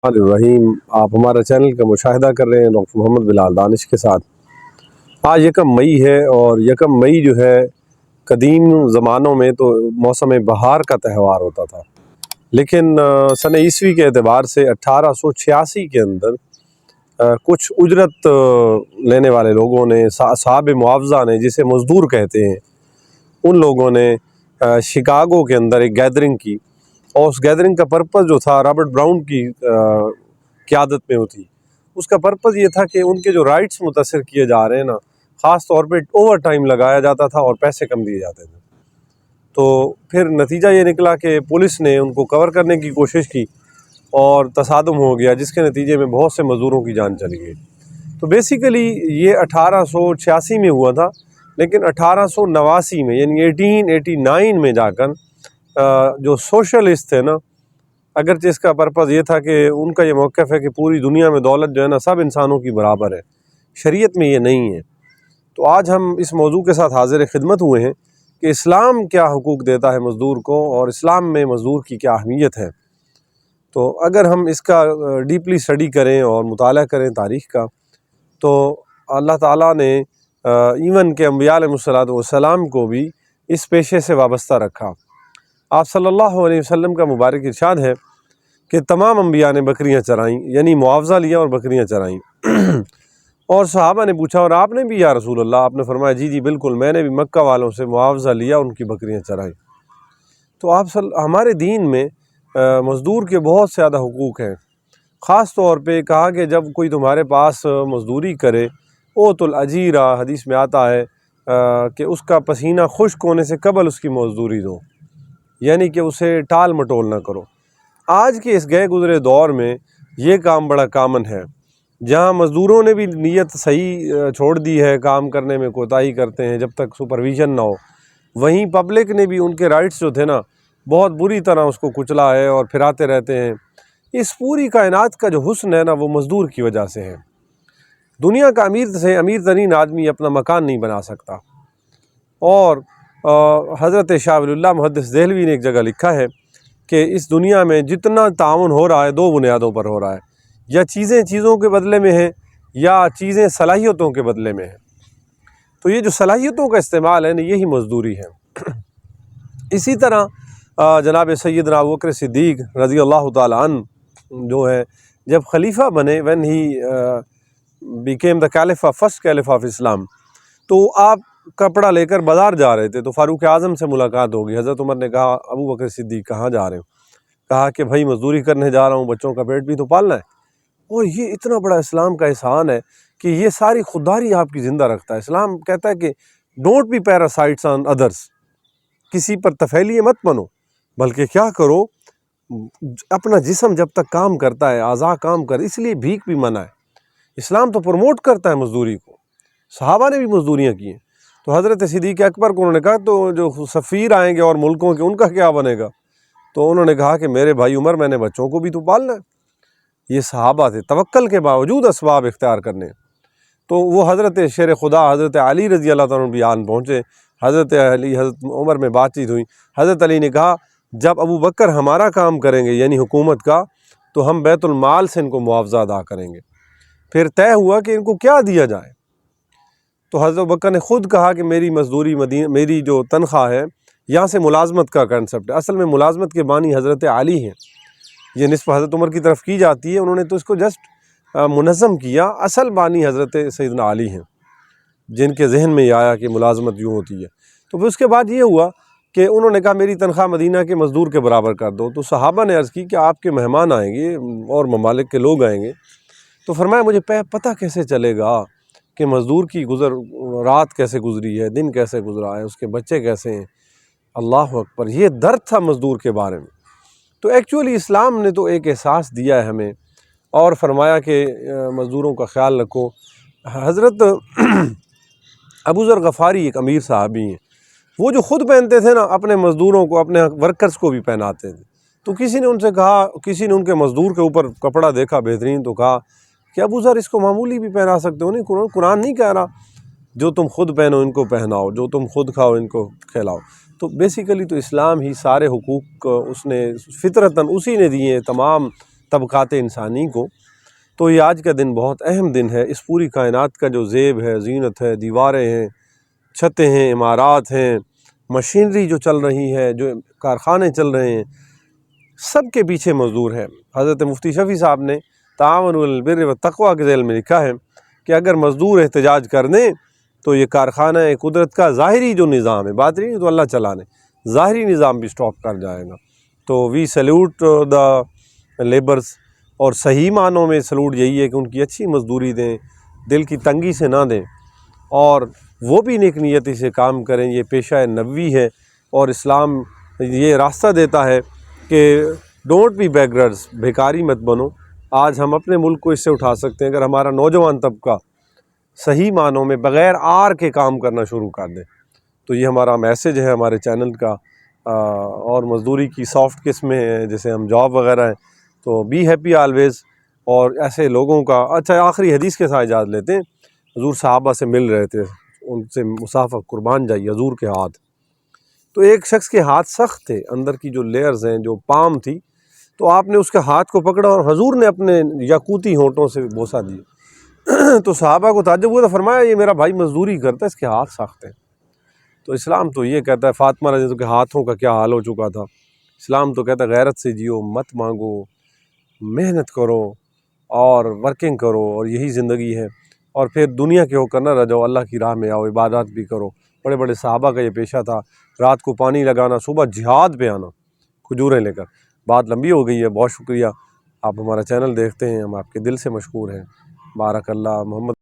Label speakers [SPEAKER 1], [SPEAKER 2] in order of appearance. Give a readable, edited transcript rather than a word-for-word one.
[SPEAKER 1] الرحیم آپ ہمارا چینل کا مشاہدہ کر رہے ہیں ڈاکٹر محمد بلال دانش کے ساتھ۔ آج یکم مئی ہے اور یکم مئی جو ہے قدیم زمانوں میں تو موسم بہار کا تہوار ہوتا تھا، لیکن سن عیسوی کے اعتبار سے 1886 کے اندر کچھ اجرت لینے والے لوگوں نے، صاحب معاوضہ نے، جسے مزدور کہتے ہیں، ان لوگوں نے شکاگو کے اندر ایک گیدرنگ کی، اور اس گیدرنگ کا پرپس جو تھا رابرٹ براؤن کی قیادت میں ہوتی، اس کا پرپس یہ تھا کہ ان کے جو رائٹس متاثر کیے جا رہے ہیں نا، خاص طور پہ اوور ٹائم لگایا جاتا تھا اور پیسے کم دیے جاتے تھے۔ تو پھر نتیجہ یہ نکلا کہ پولیس نے ان کو کور کرنے کی کوشش کی اور تصادم ہو گیا، جس کے نتیجے میں بہت سے مزدوروں کی جان چلی گئی۔ تو بیسیکلی یہ 1886 میں ہوا تھا، لیکن 1889 میں یعنی 1889 میں جا کر جو سوشلسٹ تھے نا، اگرچہ اس کا پرپس یہ تھا کہ ان کا یہ موقف ہے کہ پوری دنیا میں دولت جو ہے نا سب انسانوں کی برابر ہے، شریعت میں یہ نہیں ہے۔ تو آج ہم اس موضوع کے ساتھ حاضر خدمت ہوئے ہیں کہ اسلام کیا حقوق دیتا ہے مزدور کو، اور اسلام میں مزدور کی کیا اہمیت ہے۔ تو اگر ہم اس کا ڈیپلی اسٹڈی کریں اور مطالعہ کریں تاریخ کا، تو اللہ تعالیٰ نے ایون کہ انبیاء علیہ السلام کو بھی اس پیشے سے وابستہ رکھا۔ آپ صلی اللہ علیہ وسلم کا مبارک ارشاد ہے کہ تمام انبیاء نے بکریاں چرائیں، یعنی معاوضہ لیا اور بکریاں چرائیں۔ اور صحابہ نے پوچھا، اور آپ نے بھی یا رسول اللہ؟ آپ نے فرمایا جی جی بالکل، میں نے بھی مکہ والوں سے معاوضہ لیا، ان کی بکریاں چرائیں۔ تو ہمارے دین میں مزدور کے بہت زیادہ حقوق ہیں۔ خاص طور پہ کہا کہ جب کوئی تمہارے پاس مزدوری کرے، اوت الاجیرہ حدیث میں آتا ہے کہ اس کا پسینہ خشک ہونے سے قبل اس کی مزدوری دو، یعنی کہ اسے ٹال مٹول نہ کرو۔ آج کے اس گئے گزرے دور میں یہ کام بڑا کامن ہے، جہاں مزدوروں نے بھی نیت صحیح چھوڑ دی ہے، کام کرنے میں کوتاہی کرتے ہیں جب تک سپرویژن نہ ہو، وہیں پبلک نے بھی ان کے رائٹس جو تھے نا بہت بری طرح اس کو کچلا ہے اور پھراتے رہتے ہیں۔ اس پوری کائنات کا جو حسن ہے نا وہ مزدور کی وجہ سے ہے۔ دنیا کا امیر ترین آدمی اپنا مکان نہیں بنا سکتا، اور حضرت شاہ ولی اللہ محدث دہلوی نے ایک جگہ لکھا ہے کہ اس دنیا میں جتنا تعاون ہو رہا ہے دو بنیادوں پر ہو رہا ہے، یا چیزیں چیزوں کے بدلے میں ہیں، یا چیزیں صلاحیتوں کے بدلے میں ہیں۔ تو یہ جو صلاحیتوں کا استعمال ہے نا، یہی مزدوری ہے۔ اسی طرح جناب سیدنا ابوبکر صدیق رضی اللہ تعالیٰ عنہ جو ہے جب خلیفہ بنے، when he became the Caliph, first Caliph of Islam، تو آپ کپڑا لے کر بازار جا رہے تھے تو فاروق اعظم سے ملاقات ہوگی۔ حضرت عمر نے کہا، ابوبکر صدیق کہاں جا رہے ہو؟ کہا کہ بھائی مزدوری کرنے جا رہا ہوں، بچوں کا پیٹ بھی تو پالنا ہے۔ اور یہ اتنا بڑا اسلام کا احسان ہے کہ یہ ساری خودداری آپ کی زندہ رکھتا ہے۔ اسلام کہتا ہے کہ ڈونٹ بی پیراسائٹس آن ادرس، کسی پر طفیلی مت بنو، بلکہ کیا کرو، اپنا جسم جب تک کام کرتا ہے، اعضاء کام کر، اس لیے بھیک بھی منع ہے۔ اسلام تو پروموٹ کرتا ہے مزدوری کو، صحابہ نے بھی مزدوریاں کی ہیں۔ تو حضرت صدیق اکبر کو انہوں نے کہا تو جو سفیر آئیں گے اور ملکوں کے، ان کا کیا بنے گا؟ تو انہوں نے کہا کہ میرے بھائی عمر، میں نے بچوں کو بھی تو پالنا ہے۔ یہ صحابہ تھے، توکل کے باوجود اسباب اختیار کرنے۔ تو وہ حضرت شیر خدا حضرت علی رضی اللہ تعالیٰ عنہ بھی آن پہنچے، حضرت علی حضرت عمر میں بات چیت ہوئی۔ حضرت علی نے کہا جب ابو بکر ہمارا کام کریں گے، یعنی حکومت کا، تو ہم بیت المال سے ان کو معاوضہ ادا کریں گے۔ پھر طے ہوا کہ ان کو کیا دیا جائے۔ تو حضرت بکر نے خود کہا کہ میری مزدوری میری جو تنخواہ ہے، یہاں سے ملازمت کا کنسپٹ ہے، اصل میں ملازمت کے بانی حضرت علی ہیں، یہ نسبت حضرت عمر کی طرف کی جاتی ہے، انہوں نے تو اس کو جسٹ منظم کیا، اصل بانی حضرت سیدنا علی ہیں، جن کے ذہن میں یہ آیا کہ ملازمت یوں ہوتی ہے۔ تو پھر اس کے بعد یہ ہوا کہ انہوں نے کہا میری تنخواہ مدینہ کے مزدور کے برابر کر دو۔ تو صحابہ نے عرض کی کہ آپ کے مہمان آئیں گے اور ممالک کے لوگ آئیں گے، تو فرمایا مجھے پتہ کیسے چلے گا کہ مزدور کی رات کیسے گزری ہے، دن کیسے گزرا ہے، اس کے بچے کیسے ہیں؟ اللہ اکبر، یہ درد تھا مزدور کے بارے میں۔ تو ایکچولی اسلام نے تو ایک احساس دیا ہے ہمیں، اور فرمایا کہ مزدوروں کا خیال رکھو۔ حضرت ابو ذر غفاری ایک امیر صحابی ہیں، وہ جو خود پہنتے تھے نا، اپنے مزدوروں کو، اپنے ورکرز کو بھی پہناتے تھے۔ تو کسی نے ان سے کہا، کسی نے ان کے مزدور کے اوپر کپڑا دیکھا بہترین، تو کہا کہ ابو ذر اس کو معمولی بھی پہنا سکتے ہو، نہیں قرآن نہیں کہہ رہا جو تم خود پہنو ان کو پہناؤ، جو تم خود کھاؤ ان کو کھلاؤ۔ تو بیسیکلی تو اسلام ہی سارے حقوق اس نے فطرتاً اسی نے دیے ہیں، تمام طبقات انسانی کو، تو یہ آج کا دن بہت اہم دن ہے۔ اس پوری کائنات کا جو زیب ہے، زینت ہے، دیواریں ہیں، چھتیں ہیں، عمارات ہیں، مشینری جو چل رہی ہے، جو کارخانے چل رہے ہیں، سب کے پیچھے مزدور ہے۔ حضرت مفتی شفیع صاحب نے تعاونوا علی البر والتقویٰ کے ذیل میں لکھا ہے کہ اگر مزدور احتجاج کر دیں تو یہ کارخانہ قدرت کا ظاہری جو نظام ہے، باطنی تو اللہ چلانے، ظاہری نظام بھی سٹاپ کر جائے گا۔ تو وی سیلیوٹ دا لیبرز، اور صحیح معنوں میں سلوٹ یہی ہے کہ ان کی اچھی مزدوری دیں، دل کی تنگی سے نہ دیں، اور وہ بھی نیک نیتی سے کام کریں۔ یہ پیشہ نبوی ہے، اور اسلام یہ راستہ دیتا ہے کہ ڈونٹ بی بیگرز، بھیکاری مت بنو۔ آج ہم اپنے ملک کو اس سے اٹھا سکتے ہیں اگر ہمارا نوجوان طبقہ صحیح معنوں میں بغیر آر کے کام کرنا شروع کر دے۔ تو یہ ہمارا میسج ہے ہمارے چینل کا۔ اور مزدوری کی سافٹ قسمیں ہیں، جیسے ہم جاب وغیرہ ہیں، تو بی ہیپی آلویز، اور ایسے لوگوں کا اچھا آخری حدیث کے ساتھ اجازت لیتے ہیں۔ حضور صحابہ سے مل رہے تھے، ان سے مصافحہ، قربان جائیے حضور کے ہاتھ۔ تو ایک شخص کے ہاتھ سخت تھے، اندر کی جو لیئرز ہیں، جو پام تھی، تو آپ نے اس کے ہاتھ کو پکڑا اور حضور نے اپنے یاقوتی ہونٹوں سے بوسہ دیا۔ تو صحابہ کو تعجب ہوا، تو فرمایا یہ میرا بھائی مزدوری کرتا ہے، اس کے ہاتھ سخت ہیں۔ تو اسلام تو یہ کہتا ہے، فاطمہ رضی اللہ عنہا کے ہاتھوں کا کیا حال ہو چکا تھا۔ اسلام تو کہتا ہے غیرت سے جیو، مت مانگو، محنت کرو اور ورکنگ کرو، اور یہی زندگی ہے۔ اور پھر دنیا کے ہو کر نہ رہ جاؤ، اللہ کی راہ میں آؤ، عبادات بھی کرو۔ بڑے بڑے صحابہ کا یہ پیشہ تھا، رات کو پانی لگانا، صبح جہاد پہ آنا کھجوریں لے کر۔ بات لمبی ہو گئی ہے، بہت شکریہ۔ آپ ہمارا چینل دیکھتے ہیں، ہم آپ کے دل سے مشکور ہیں۔ بارک اللہ محمد